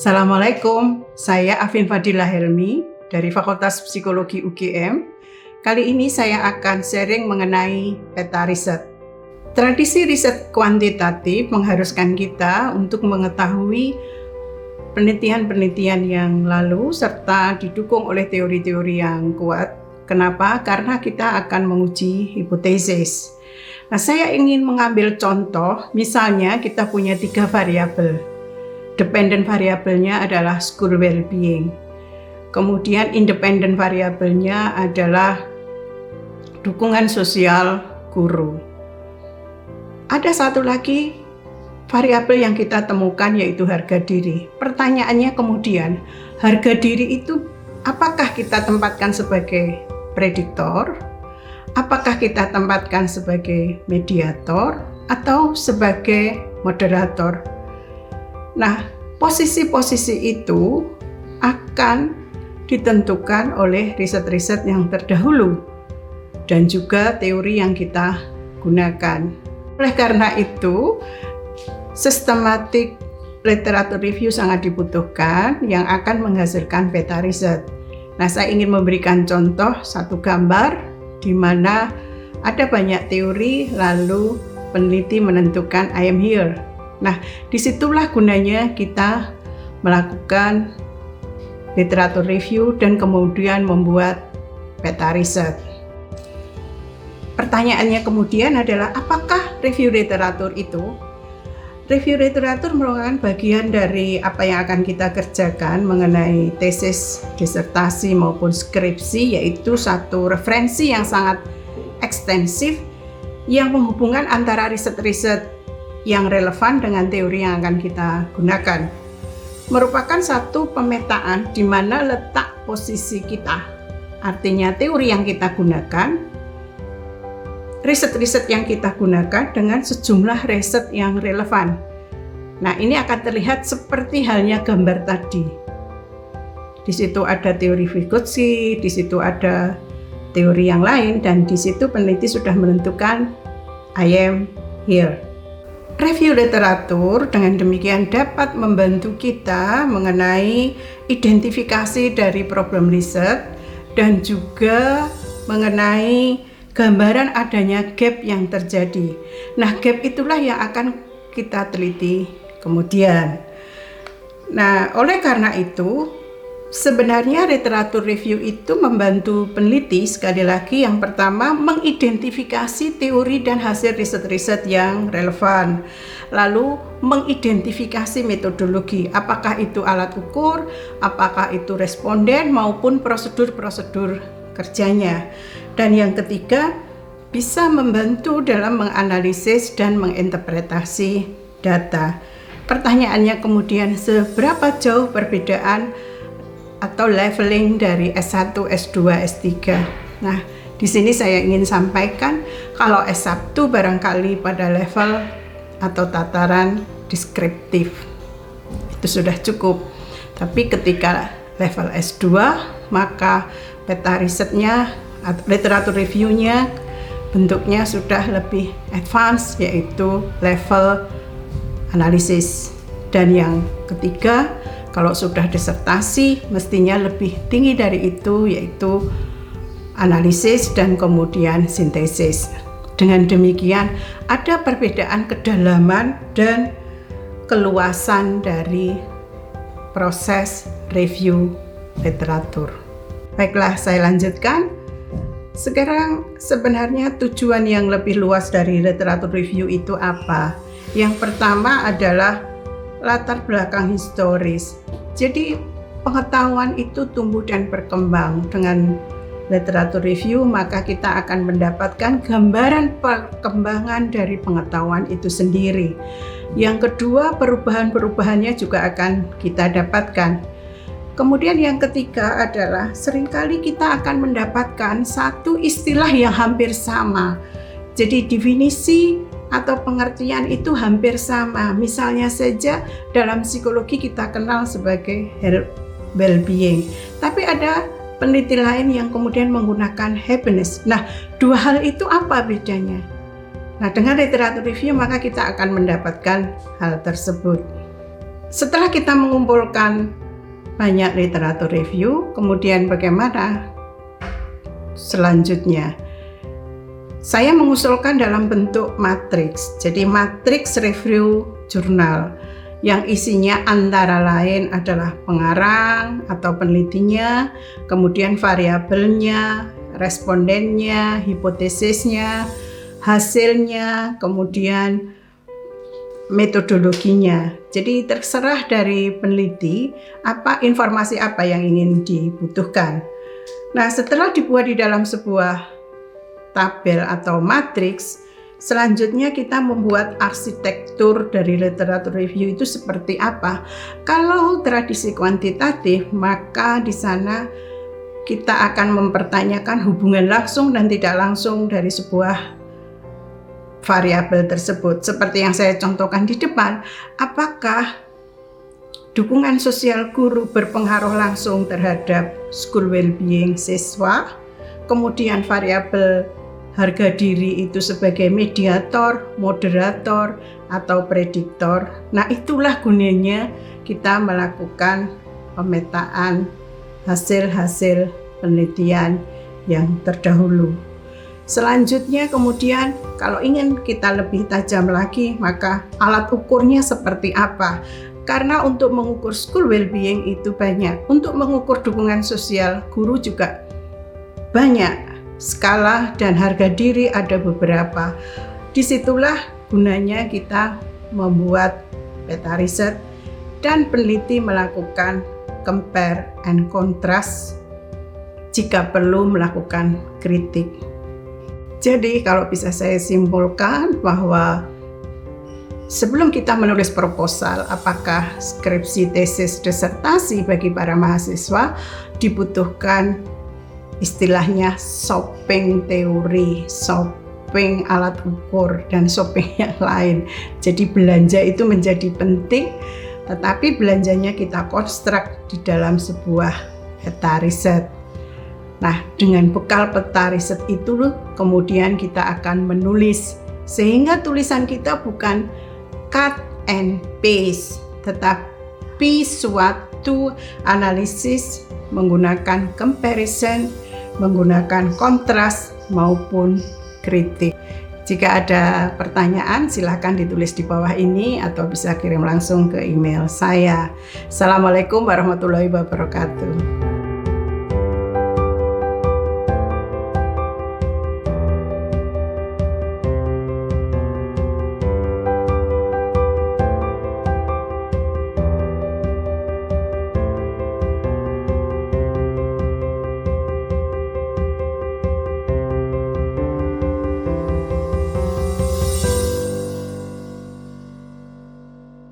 Assalamualaikum, saya Afin Fadilah Helmi dari Fakultas Psikologi UGM. Kali ini saya akan sharing mengenai peta riset. Tradisi riset kuantitatif mengharuskan kita untuk mengetahui penelitian-penelitian yang lalu serta didukung oleh teori-teori yang kuat. Kenapa? Karena kita akan menguji hipotesis. Nah, saya ingin mengambil contoh, misalnya kita punya 3 variabel. Dependent variabelnya adalah school well-being. Kemudian independent variabelnya adalah dukungan sosial guru. Ada satu lagi variabel yang kita temukan yaitu harga diri. Pertanyaannya kemudian, harga diri itu apakah kita tempatkan sebagai prediktor? Apakah kita tempatkan sebagai mediator atau sebagai moderator? Nah, posisi-posisi itu akan ditentukan oleh riset-riset yang terdahulu dan juga teori yang kita gunakan. Oleh karena itu, systematic literature review sangat dibutuhkan yang akan menghasilkan peta riset. Nah, saya ingin memberikan contoh satu gambar di mana ada banyak teori lalu peneliti menentukan I am here. Nah, disitulah gunanya kita melakukan literatur review dan kemudian membuat peta riset. Pertanyaannya kemudian adalah apakah review literatur itu? Review literatur merupakan bagian dari apa yang akan kita kerjakan mengenai tesis, disertasi maupun skripsi, yaitu satu referensi yang sangat ekstensif yang menghubungkan antara riset-riset yang relevan dengan teori yang akan kita gunakan. Merupakan satu pemetaan di mana letak posisi kita. Artinya teori yang kita gunakan, riset-riset yang kita gunakan dengan sejumlah riset yang relevan. Nah, ini akan terlihat seperti halnya gambar tadi. Di situ ada teori Vygotsky, di situ ada teori yang lain, dan di situ peneliti sudah menentukan I am here. Review literatur dengan demikian dapat membantu kita mengenai identifikasi dari problem riset dan juga mengenai gambaran adanya gap yang terjadi. Nah, gap itulah yang akan kita teliti kemudian. Nah, oleh karena itu, sebenarnya literatur review itu membantu peneliti, sekali lagi yang pertama mengidentifikasi teori dan hasil riset-riset yang relevan. Lalu mengidentifikasi metodologi, apakah itu alat ukur, apakah itu responden maupun prosedur-prosedur kerjanya. Dan yang ketiga, bisa membantu dalam menganalisis dan menginterpretasi data. Pertanyaannya kemudian, seberapa jauh perbedaan atau leveling dari S1, S2, S3. Nah, di sini saya ingin sampaikan kalau S1 barangkali pada level atau tataran deskriptif. Itu sudah cukup. Tapi ketika level S2, maka peta risetnya atau literatur reviewnya bentuknya sudah lebih advance, yaitu level analisis. Dan yang ketiga, kalau sudah disertasi, mestinya lebih tinggi dari itu, yaitu analisis dan kemudian sintesis. Dengan demikian, ada perbedaan kedalaman dan keluasan dari proses review literatur. Baiklah, saya lanjutkan. Sekarang sebenarnya tujuan yang lebih luas dari literatur review itu apa? Yang pertama adalah latar belakang historis. Jadi pengetahuan itu tumbuh dan berkembang. Dengan literatur review maka kita akan mendapatkan gambaran perkembangan dari pengetahuan itu sendiri. Yang kedua, perubahan-perubahannya juga akan kita dapatkan. Kemudian yang ketiga adalah seringkali kita akan mendapatkan satu istilah yang hampir sama. Jadi definisi atau pengertian itu hampir sama. Misalnya saja dalam psikologi kita kenal sebagai health well-being. Tapi ada peneliti lain yang kemudian menggunakan happiness. Nah, dua hal itu apa bedanya? Nah, dengan literatur review maka kita akan mendapatkan hal tersebut. Setelah kita mengumpulkan banyak literatur review, kemudian bagaimana selanjutnya? Saya mengusulkan dalam bentuk matriks. Jadi matriks review jurnal yang isinya antara lain adalah pengarang atau penelitinya, kemudian variabelnya, respondennya, hipotesisnya, hasilnya, kemudian metodologinya. Jadi terserah dari peneliti informasi apa yang ingin dibutuhkan. Nah, setelah dibuat di dalam sebuah tabel atau matriks, selanjutnya kita membuat arsitektur dari literatur review itu seperti apa. Kalau tradisi kuantitatif, maka di sana kita akan mempertanyakan hubungan langsung dan tidak langsung dari sebuah variabel tersebut. Seperti yang saya contohkan di depan, apakah dukungan sosial guru berpengaruh langsung terhadap school well-being siswa? Kemudian variabel harga diri itu sebagai mediator, moderator, atau prediktor. Nah, itulah gunanya kita melakukan pemetaan hasil-hasil penelitian yang terdahulu. Selanjutnya kemudian kalau ingin kita lebih tajam lagi, maka alat ukurnya seperti apa? Karena untuk mengukur school well-being itu banyak. Untuk mengukur dukungan sosial guru juga banyak. Skala dan harga diri ada beberapa. Disitulah gunanya kita membuat peta riset dan peneliti melakukan compare and contrast, jika perlu melakukan kritik. Jadi kalau bisa saya simpulkan bahwa sebelum kita menulis proposal, apakah skripsi, tesis, disertasi bagi para mahasiswa, dibutuhkan istilahnya shopping teori, shopping alat ukur, dan shopping yang lain. Jadi belanja itu menjadi penting, tetapi belanjanya kita konstruk di dalam sebuah peta riset. Nah, dengan bekal peta riset itu kemudian kita akan menulis, sehingga tulisan kita bukan cut and paste, tetapi suatu analisis menggunakan comparison, menggunakan kontras maupun kritik. Jika ada pertanyaan, silakan ditulis di bawah ini atau bisa kirim langsung ke email saya. Assalamualaikum warahmatullahi wabarakatuh.